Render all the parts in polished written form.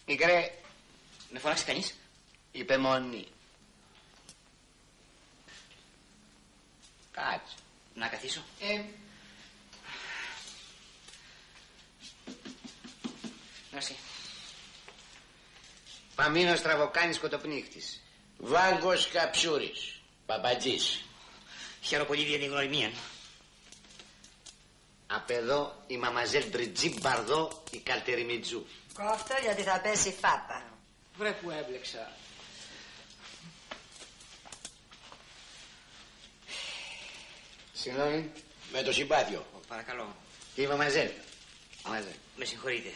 Μικρέ. Με φώναξε κανείς? Υπεμονή. Κάτσε. Να καθίσω. Merci. Παμίνος Τραβοκάνης Κοτοπνίχτης. Βάγκος Καψούρης. Παπατζής. Χαίρομαι πολύ για την γνωριμία. Απ' εδώ η μαμαζέλ Μπριτζί Μπαρδό, η Καλτεριμιτζού. Κόφτω γιατί θα πέσει φάπα. Βρε που έμπλεξα. Συγγνώμη. Με το συμπάθειο. Παρακαλώ. Η μαμαζέλ. Μαμαζέλ. Με συγχωρείτε.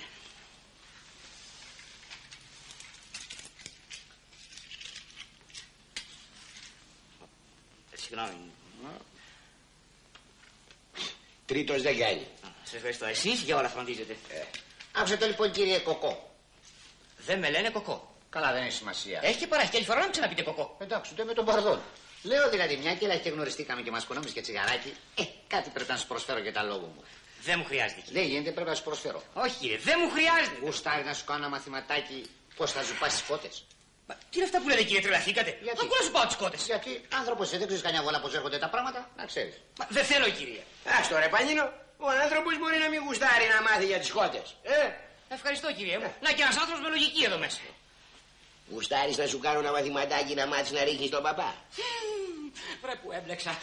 Συγγνώμη. Τρίτος δεν κάνει. Σας ευχαριστώ. Εσείς για όλα φροντίζετε. Άκουσε το λοιπόν κύριε Κοκό. Δεν με λένε Κοκό. Καλά, δεν έχει σημασία. Έχει και παράχει και άλλη φορά να μου ξαναπείτε Κοκό. Εντάξει, ούτε με τον Μπαρδόν. Λέω δηλαδή μια και και γνωριστήκαμε και μας κονόμεις και τσιγαράκι. Κάτι πρέπει να σου προσφέρω για τα λόγω μου. Δεν μου χρειάζεται. Δεν γίνεται, πρέπει να σου προσφέρω. Όχι κύριε, δεν μου χρειάζεται. Γουστάρει να σου κάνω ένα μαθηματάκι πώς θα ζουπάς τις κότες. Μα τι είναι αυτά που λέτε κύριε, τρελαθήκατε? Γιατί? Ακούω να σου πάω τις κότες. Γιατί άνθρωπος δεν ξέρεις κανένα βόλα πώς έρχονται τα πράγματα, να ξέρεις. Μα δεν θέλω κύριε. Ας το ρε Πανίνο, ο άνθρωπος μπορεί να μην γουστάρει να μάθει για τις κότες. Ευχαριστώ κύριε μου. Να και ένας άνθρωπος με λογική εδώ μέσα. Γουστάρεις να σου κάνω ένα μαθηματάκι να μάθεις να ρίχνεις τον παπά. Βρε που έμπλεξα.